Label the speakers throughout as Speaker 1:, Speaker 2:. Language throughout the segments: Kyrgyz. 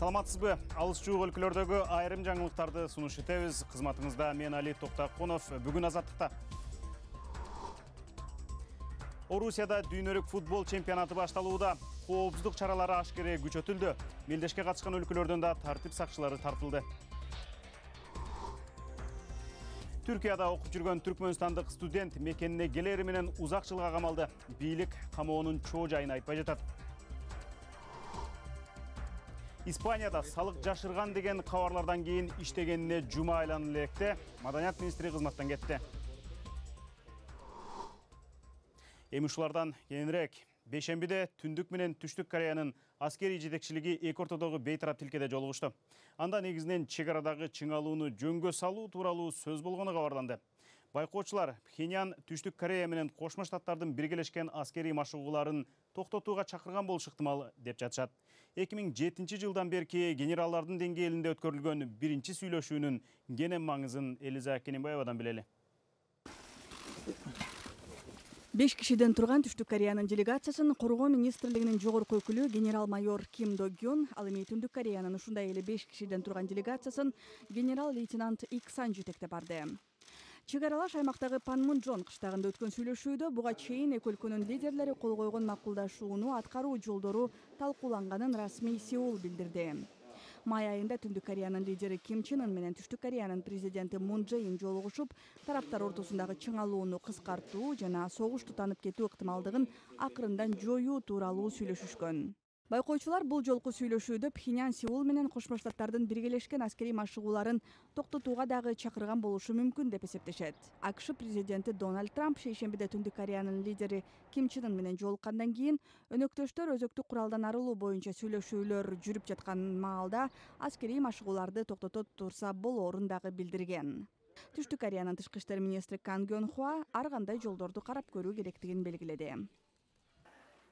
Speaker 1: Саламатсызбы? Алыс жуық өлкөлөрдөгү айрым жаңылыктарды сунуш этебиз. Кызматыңызда мен Али Токтакунов. Бүгүн азаттыкта. Орусияда дүйнөлүк футбол чемпионаты башталууда. Коопсуздук чаралары ашкере күчөтүлдү. Мелдешке катышкан өлкөлөрдөн да тартип сакчылары тартылды. Түркияда окуп жүргөн түркмөнстандык студент мекенине келери менен узак жылга камалды. Бийлик камоонун чоо жайын айтпай жатат. Испанияда салык жашырган деген кабарлардан кийин иштегенине жума айланып электе Маданият министри кызматтан кетти. Эми ушулардан кийинирээк. Бейшембиде Түндүк менен Түштүк Кореянын аскери жетекчилиги эки ортодогу бейтарап тилкеде жолугушту. Анда негизинен чек арадагы чыңалууну жөнгө салуу тууралуу сөз болгону кабарланды. Байкоочулар Пхеньян Түштүк Корея менен Кошмо Штаттардын биргелешкен аскери машыгууларын токтотууга чакырган болушу ыктымал деп жатышат. 2007 жылдан берки генералдардын деңгээлинде өткөрүлгөн биринчи сүйлөшүүнүн кенен маңызын Элиза Кененбаевадан билели.
Speaker 2: 5 кишиден турган Түштүк Кореянын делегациясын коргоо министрлигинин жогорку өкүлү генерал-майор Ким До Гён, ал эми Түндүк Кореянын ушундай эле 5 кишиден турган делегациясын генерал-лейтенант Ик Сан жетектеп барды. Чек аралаш аймактагы Панмунжон кыштагында өткөн сүйлөшүүдө буга чейин эки өлкөнүн лидерлери кол койгон макулдашууну аткаруу жолдору талкууланганын расмий Сеул билдирди. Май айында Түндүк Кореянын лидери Ким Чен Ын менен Түштүк Кореянын президенти Мун Чже Ин жолугушуп, тараптар ортосундагы чыңалууну кыскартуу жана согуш тутанып кетүү ыктымалдыгын акырындан жоюу тууралуу сүйлөшүшкөн. Байкоочулар бул жолку сүйлөшүүдө Пхеньян Сеул менен Кошмо Штаттардын биргелешкен аскери машыгууларын токтотууга дагы чакырган болушу мүмкүн деп эсептешет. АКШ президенти Дональд Трамп шейшембиде Түндүк Кореянын лидери Ким Чен Ын менен жолуккандан кийин өнөктөштөр өзөктүк куралдан арылуу боюнча сүйлөшүүлөр жүрүп жаткан маалда аскери машыгууларды токтото турса болоорун дагы билдирген. Түштүк Кореянын тышкы иштер министри Кан Гён Хва ар кандай жолдорду карап көрүү керектигин белгиледи.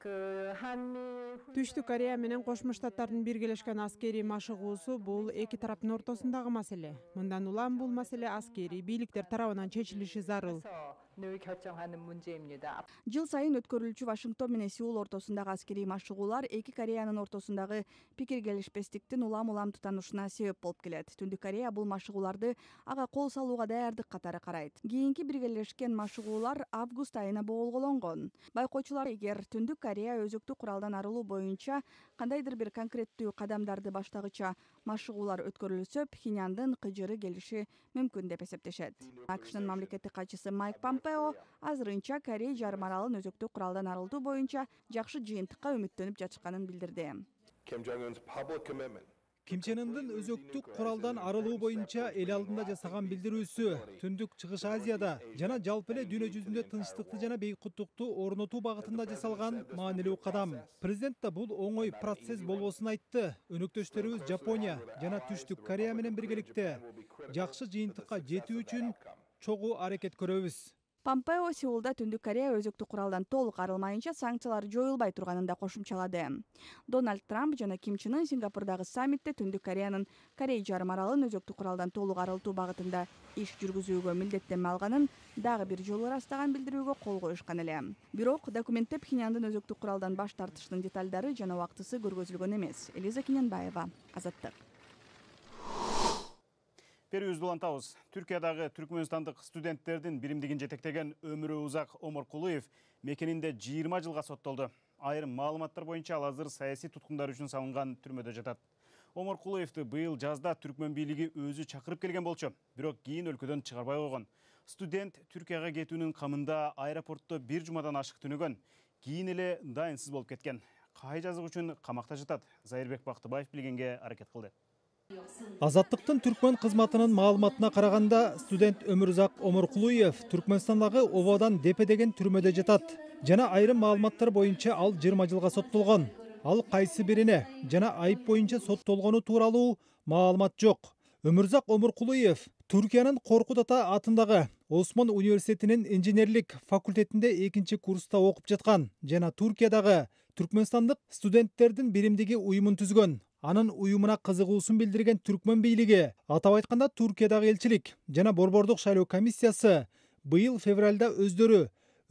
Speaker 3: Түштүк Корея менен Кошмо Штаттардын биргелешкен аскери машыгуусу бул эки тараптын ортосундагы маселе. Мындан улам бул маселе аскери бийликтер тарабынан чечилиши зарыл.
Speaker 2: Жыл сайын өткөрүлчү Вашингтон менен Сеул ортосундагы аскери машыгуулар эки Кореянын ортосундагы пикир келишпестиктин улам тутанышына себеп болуп келет. Түндүк Корея бул машыгууларды ага кол салууга даярдык катары карайт. Кийинки биргелешкен машыгуулар август айына боголгонгон. Байкоочулар эгер Түндүк Корея өзөктүк куралдан арылуу боюнча кандайдыр бир конкреттүү кадамдарды баштагыча машыгуулар өткөрүлсө, Пхеньяндын кыжыры келиши мүмкүн деп эсептешет. АКШнын мамлекеттик катчысы Майк Помпео азырынча Корея жарым аралын өзөктүк куралдан арылтуу боюнча жакшы жыйынтыкка үмүттөнүп жатышканын билдирди.
Speaker 4: Ким Чен Ындын өзөктүк куралдан арылуу боюнча эл алдында жасаган билдирүүсү Түндүк Чыгыш Азияда жана жалпы эле дүйнө жүзүндө тынчтыкты жана бейкуттукту орнотуу багытында жасалган маанилүү кадам. Президент да бул оңой процесс болбосун айтты. Өнөктөштөрүбүз Жапония жана Түштүк Корея менен биргеликте жакшы жыйынтыкка жетүү үчүн чогуу аракет көрөбүз.
Speaker 2: Помпео Сеулда Түндүк Корея өзөктүк куралдан толук арылмайынча санкциялар жоюлбай турганын да кошумчалады. Дональд Трамп жана Ким Чен Ын Сингапурдагы саммитте Түндүк Кореянын Корея жарым аралын өзөктүк куралдан толук арылтуу багытында иш жүргүзүүгө милдеттенме алганын дагы бир жолу ырастаган билдирүүгө кол коюшкан эле. Бирок документте Пхеньяндын өзөктүк куралдан баш тартышынын деталдары жана убактысы көргөзүлгөн эмес. Элиза Кененбаева, Азаттык.
Speaker 1: Берүүбүздү улантабыз. Түркиядагы түркмөнстандык студенттердин биримдигин жетектеген Өмүрү Узак Омуркулуев мекенинде 20 жылга соттолду. Айрым маалыматтар боюнча ал азыр саясий туткундар үчүн салынган түрмөдө жатат. Омуркулуевди быйыл жазда түркмөн бийлиги өзү чакырып келген болчу, бирок кийин өлкөдөн чыгарбай койгон. Студент Түркияга кетүүнүн камында аэропортто бир жумадан ашык түнөгөн, кийин эле дайынсыз болуп кеткен. Кай жазык үчүн камакта жатат? Зайырбек Бактыбаев билгенге аракет кылды.
Speaker 4: Азаттыктын түркмөн кызматынын маалыматына караганда, студент Өмүрзак Омуркулуев Түркмөнстандагы Ободан Депе деген түрмөдө жатат. Жана айрым маалыматтар боюнча ал 20 жылга соттолгон. Ал кайсы бирине жана айып боюнча соттолгону тууралуу маалымат жок. Өмүрзак Омуркулуев Түркиянын Коркут Ата атындагы Осмон университетинин инженерлик факультетинде 2-чи курста окуп жаткан жана Түркиядагы түркмөнстандык студенттердин биримдиги уюмун түзгөн. Анын уюмуна кызыгуусун билдирген түркмөн бийлиги, атап айтканда Түркиядагы элчилик жана борбордук шайлоо комиссиясы быйыл февралда өздөрү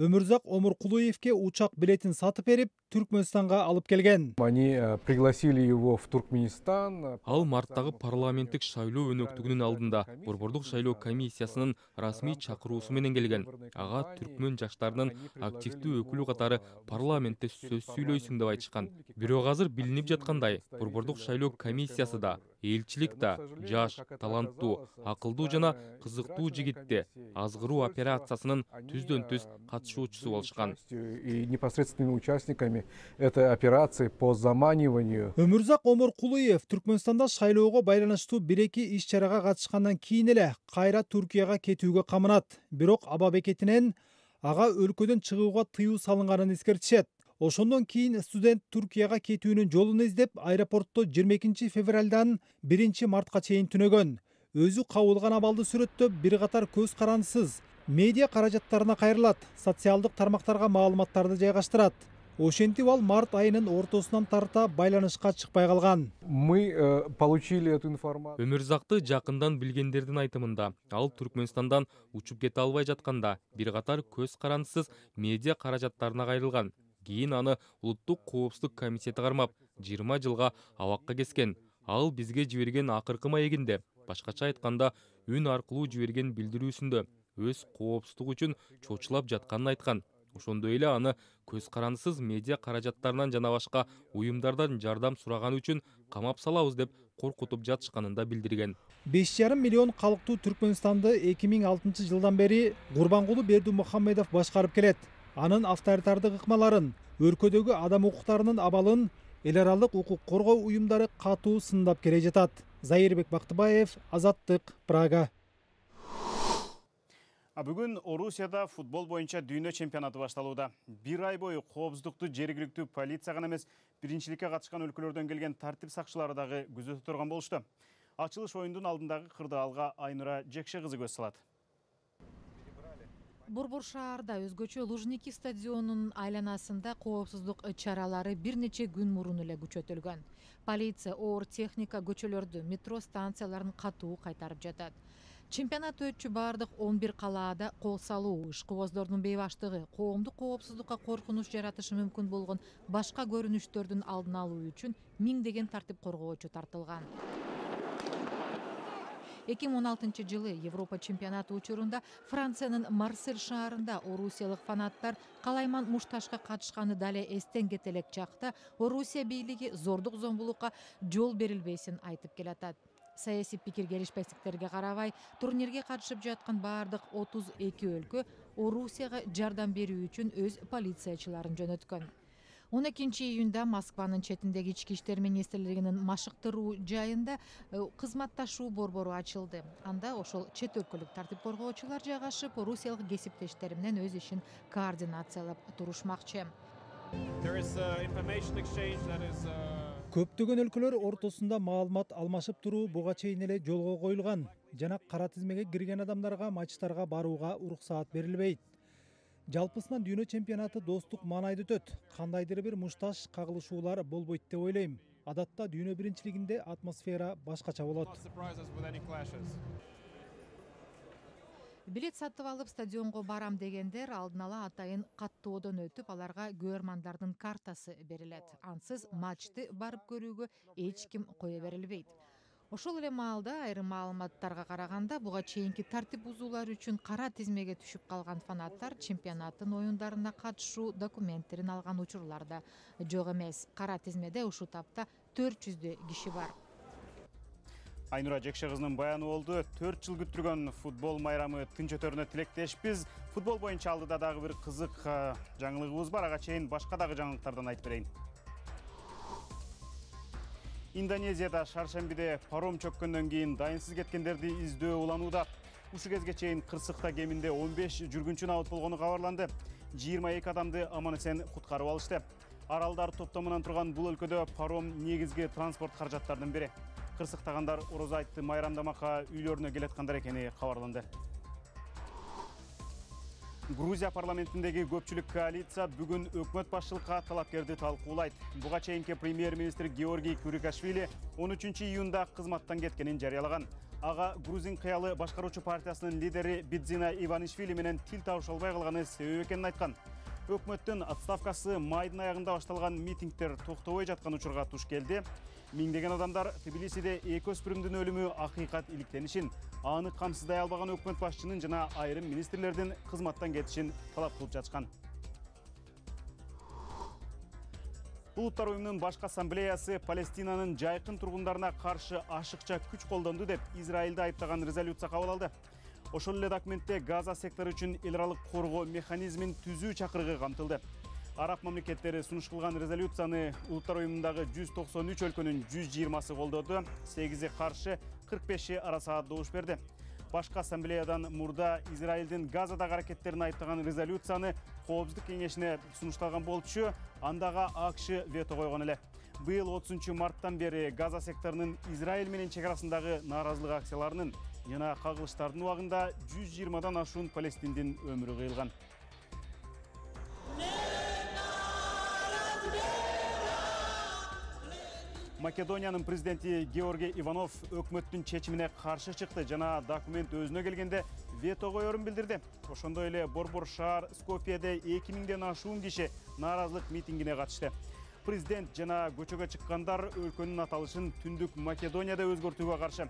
Speaker 4: Өмүрзак Омуркулуевке учак билетин сатып берип, Түркмөнстанга алып келген.
Speaker 5: Они пригласили его в Туркменистан.
Speaker 6: Ал марттагы парламенттик шайлоо өнөктүгүнүн алдында Борбордук шайлоо комиссиясынын расмий чакыруусу менен келген. Ага түркмөн жаштарынын активдүү өкүлү катары парламентте сөз сүйлөйсүң деп айтышкан. Бирок азыр билинип жаткандай, Борбордук шайлоо комиссиясы да, элчилик да жаш, таланттуу, акылдуу жана кызыктуу жигитти азгыруу операциясынын түздөн-түз катышуучусу болушкан.
Speaker 5: И непосредственными участниками этой операции по заманиванию.
Speaker 4: Өмүрзак Оморкулуев Түркмөнстанда шайлоого байланыштуу 1-2 иш-чарага катышкандан кийин эле кайра Түркияга кетүүгө камынат. Бирок аба бекетинен ага өлкөдөн чыгууга тыюу салынганын эскертишет. Ошондон кийин студент Түркияга кетүүнүн жолун издеп, аэропортто 22 февралдан 1 мартка чейин түнөгөн. Өзү кабылган абалды сүрөттөп, бир катар көз карандысыз медиа каражаттарына кайрылат, социалдык тармактарга маалыматтарды жайгаштырат. Ошентип ал март айынын ортосунан тарта байланышка чыкпай калган.
Speaker 5: Мы получили эту информацию.
Speaker 6: Өмүрзакты жакындан билгендердин айтымында, ал Түркмөнстандан учуп кете албай жатканда бир катар көз карандысыз медиа каражаттарына кайрылган. Кийин аны улуттук коопсуздук комитети кармап, 20 жылга абакка кескен. Ал бизге жиберген акыркы маегинде, башкача айтканда, үн аркылуу жиберген билдирүүсүндө өз коопсуздугу үчүн чочулап жатканын айткан. Ошондой эле аны көз карандысыз медиа каражаттарынан жана башка уюмдардан жардам сураганы үчүн камап салабыз деп коркутуп жатышканын да билдирген.
Speaker 4: 5,5 миллион калктуу Түркмөнстанды 2006 жылдан бери Гурбангулу Бердимухамедов башкарып келет. Анын авторитардык ыкмаларын, өлкөдөгү адам укуктарынын абалын эл аралык укук коргоо уюмдары катуу сындап келе жатат. Зайырбек Бактыбаев, Азаттык, Прага.
Speaker 1: Бүгүн Орусияда футбол боюнча дүйнө чемпионаты башталууда. Бир ай бою коопсуздукту жергиликтүү полиция гана эмес, биринчиликке катышкан өлкөлөрдөн келген тартип сакчылары дагы күзөтүп турган болушту. Ачылыш оюндун алдындагы кырдаалга Айнура Жекше кызы көз салат.
Speaker 7: Борбор шаарда өзгөчө Лужники стадионунун айланасында коопсуздук чаралары бир нече күн мурун эле күчөтүлгөн. Полиция оор техника көчөлөрдү, метро станцияларын катуу кайтарып жатат. Чемпионат өтчү бардык 11 калаада кол салуу, ишкыбоздордун бейбаштыгы, коомдук коопсуздукка коркунуч жаратышы мүмкүн болгон башка көрүнүштөрдүн алдын алуу үчүн миңдеген тартип коргоочу тартылган. 2016 жылы Европа чемпионаты учурунда Франциянын Марсель шаарында орусиялык фанаттар калайман мушташка катышканы дале эстен кетелек чакта Орусия бийлиги зордук зомбулукка жол берилбесин айтып келатат. Саясий пикир келишпестиктерге карабай, турнирге катышып жаткан бардык 32 өлкө Орусияга жардам берүү үчүн өз полициячыларын жөнөткөн. 12 июнда Москванын четиндеги ички иштер министрлигинин машыктыруу жайында кызматташуу борбору ачылды. Анда ошол чет өлкөлүк тартип коргоочулар жайгашып, орусиялык кесиптештери менен өз ишин координациялап турушмакчы.
Speaker 4: Көптөгөн өлкөлөр ортосунда маалымат алмашып туруу буга чейин эле жолго коюлган жана кара тизмеге кирген адамдарга матчтарга барууга уруксаат берилбейт. Жалпысынан дүйнө чемпионаты достук маанайда өтөт. Кандайдыр бир мушташ кагылышуулар болбойт деп ойлойм. Адатта дүйнө биринчилигинде атмосфера башкача болот.
Speaker 7: Билет сатып алып стадионго барам дегендер алдын ала атайын каттоодон өтүп, аларга көрмандардын картасы берилет. Ансыз матчты барып көрүүгө эч ким кое берилбейт. Ошол эле маалда айрым маалыматтарга караганда, буга чейинки тартип бузуулар үчүн кара тизмеге түшүп калган фанаттар чемпионаттын оюндарына катышуу документтерин алган учурлар да жок эмес. Кара тизмеде ушул тапта 400 киши бар.
Speaker 1: Айнура Жекше кызынын баяны болду. 4 жыл күттүргөн футбол майрамы тынч өтөрүнө тилектешпиз. Футбол боюнча алдыда дагы бир кызык жаңылыгыбыз бар. Ага чейин башка дагы жаңылыктардан айтып берейин. Индонезияда шаршембиде паром чөккөндөн кийин дайынсыз кеткендерди издөө уланууда. Ушул кезге чейин кырсыкта кеминде 15 жүргүнчүнүн абыт болгону кабарланды. 22 адамды аман-эсен куткарып алышты. Аралдар топтомунан турган бул өлкөдө паром негизги транспорт каражаттарынын бири. Кырсыктагандар орозо айтты майрамдамакка үйлөрүнө келаткандар экени кабарланды. Грузия парламентиндеги көпчүлүк коалиция бүгүн өкмөт башчылыкка талапкерди талкуулайт. Буга чейинки премьер-министр Георгий Курикашвили 13 июнда кызматтан кеткенин жарыялаган. Ага Грузин кыялы башкаруучу партиясынын лидери Бидзина Иванишвили менен тил табыша албай калганы себеп экенин айткан. Өкмөттүн отставкасы майдын аягында башталган митингдер токтобой жаткан учурга туш келди. Миңдеген адамдар Тбилисиде эки өспүрүмдүн өлүмү акыйкат иликтенишин, аны камсыздай албаган өкмөт башчынын жана айрым министрлердин кызматтан кетишин талап кылып жатышкан. Улуттар уюмунун башкы ассамблеясы Палестинанын жайкын тургундарына каршы ашыкча күч колдонду деп Израилди айыптаган резолюция кабыл алды. Ошол эле документте Газа сектору үчүн эл аралык коргоо механизмин түзүү чакырыгы камтылды. Араб мамлекеттери сунуш кылган резолюцияны Улуттар уюмундагы 193 өлкөнүн 120сы колдоду, 8и каршы, 45и ара саат добуш берди. Башкы ассамблеядан мурда Израилдин Газадагы аракеттерин айыптаган резолюцияны Коопсуздук кеңешине сунушталган болчу, андага АКШ вето койгон эле. Быйыл 30 марттан бери Газа секторунун Израиль менен чегарасындагы нааразылык акцияларынын жана кагылыштардын убагында 120дан ашуун палестиндин өмүрү кыйылган. Македониянын президенти Георгий Иванов өкмөттүн чечимине каршы чыкты жана документ өзүнө келгенде вето коерун билдирди. Ошондой эле Борбор шаар Скопьеде 2000ден ашуун киши нааразылык митингине катышты. Президент жана көчөгө чыккандар өлкөнүн аталышын Түндүк Македонияда өзгөртүүгө каршы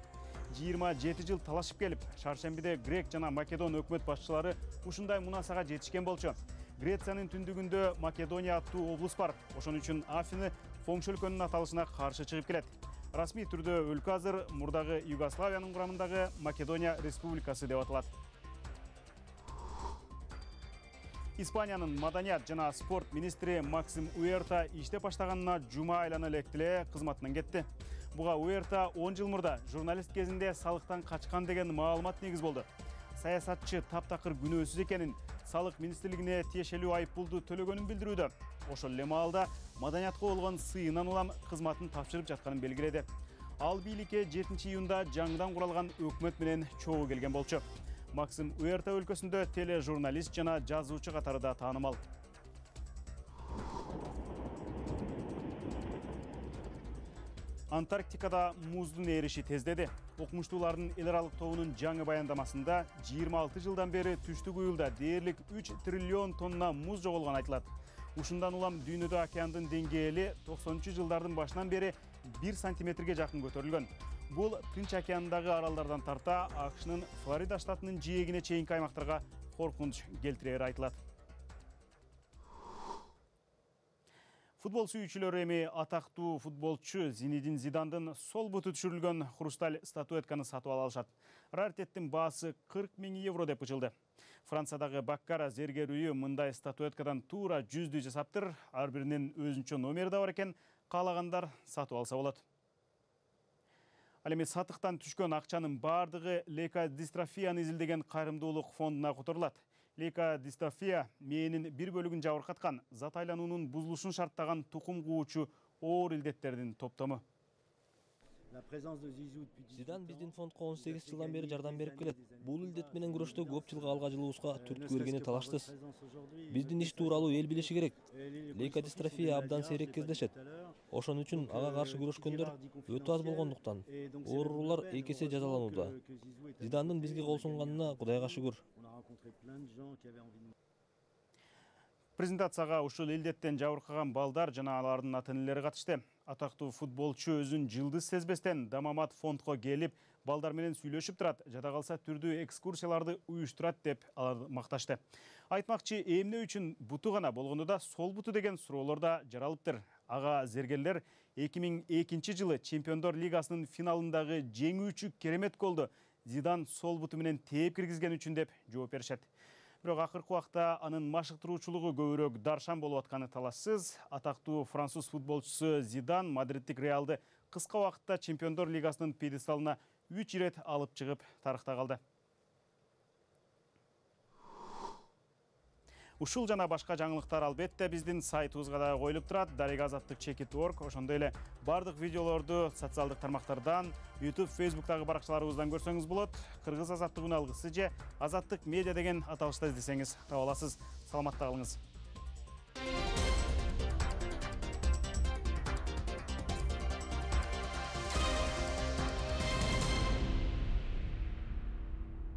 Speaker 1: 27 жыл талашып келип, шаршембиде Грек жана Македон өкмөт башчылары ушундай мунасага жетишкен болчу. Грециянын түндүгүндө Македония аттуу облус бар. Ошон үчүн Афины коңшу өлкөнүн аталышына каршы чыгып келет. Расмий түрдө өлкө азыр мурдагы Югославиянын курамындагы Македония Республикасы деп аталат. Испаниянын маданият жана спорт министри Максим Уэрта иштеп баштаганына жума айлана элек кызматынан кетти. Буга Уэрта 10 жыл мурда журналист кезинде салыктан качкан деген маалымат негиз болду. Саясатчы таптакыр күнөөсүз экенин, салык министрлигине тиешелүү айыппулду төлөгөнүн билдирүүдө. Ошол эле маалда маданиятка болгон сыйынан улам кызматын тапшырып жатканын белгиледи. Ал бийликке 7-июнда жаңыдан куралган өкмөт менен чогуу келген болчу. Максим Уэрта өлкөсүндө тележурналист жана жазуучу катарында таанымал. Антарктикада муздун эриши тездеди. Окумуштуулардын эл аралык тобунун жаңы баяндамасында 26 жылдан бери түштүк уюлда дээрлик 3 триллион тонна муз жоголгон айтылат. Ушундан улам дүйнөдө океандын деңгээли 90 жылдардын башынан бери 1 сантиметрге жакын көтөрүлгөн. Бул Тынч океандагы аралдардан тарта АКШнын Флорида штатынын жээгине чейинки аймактарга коркунуч келтирери айтылат. Футбол сүйүүчүлөр эми атактуу футболчу Зинедин Зидандын сол буту түшүрүлгөн хрусталь статуэтканы сатып ала алышат. Раритеттин баасы 40 000 евро деп ычылды. Франциядагы Баккара зергерүүгө мындай статуэткадан туура 100 жасаптыр. Ар биринин өзүнчө номери да бар экен, каалагандар сатып алса болот. Ал эми сатыктан түшкөн акчанын бардыгы лейкодистрофияны изилдеген кайрымдуулук фондуна которулат. Лейкодистрофия мээнин бир бөлүгүн жабыркаткан, зат айлануунун бузулушун шарттаган тукум куучу оор илдеттердин топтому.
Speaker 8: Зидан биздин фондко 18 жылдан бери жардам берип келет. Бул илдет менен күрөштө көп жылга алга жылуубузга түрткү бергени талаштыс. Биздин иш тууралуу эл билиши керек. Лейкодистрофия абдан сейрек кездешет. Ошон үчүн ага каршы күрөшкөндөр өтө аз болгондуктан оорулар эки эсе жазаланууда. Зидандын бизге кол сунганына Кудайга шүгүр.
Speaker 1: Презентацияга ушул илдеттен жабыркаган балдар жана алардын ата-энелери катышты. Атактуу футболчу өзүн жылдыз сезбестен Дамамат фондко келип, балдар менен сүйлөшүп турат, жада калса түрдүү экскурсияларды уюштурат деп алар макташты. Айтмакчы, эмне үчүн буту гана болгондо да сол буту деген суроолор да жаралыптыр. Ага зергерлер 2002 жылы Чемпиондор лигасынын финалындагы жеңүүчү керемет голду Зидан сол буту менен тээп киргизген үчүн деп жооп беришет. Бирок акыркы убакта анын машыктыруучулугу көбүрөөк даршан болуп атканы талашсыз. Атактуу француз футболчусу Зидан Мадридтик Реалды кыска убакытта Чемпиондор лигасынын пьедесталына 3 ирет алып чыгып тарыхта калды. Ушул жана башка жаңылыктар албетте биздин сайтыбызга да коюлуп турат. darigazattik.org. Ошондой эле бардык видеолорду социалдык тармактардан, YouTube, Facebook'тагы баракчаларыбыздан көрсөңүз болот. Кыргыз азаттык үн алгысы же Азаттык медиа деген аталышта издесеңиз таба аласыз. Саламатта калыңыз.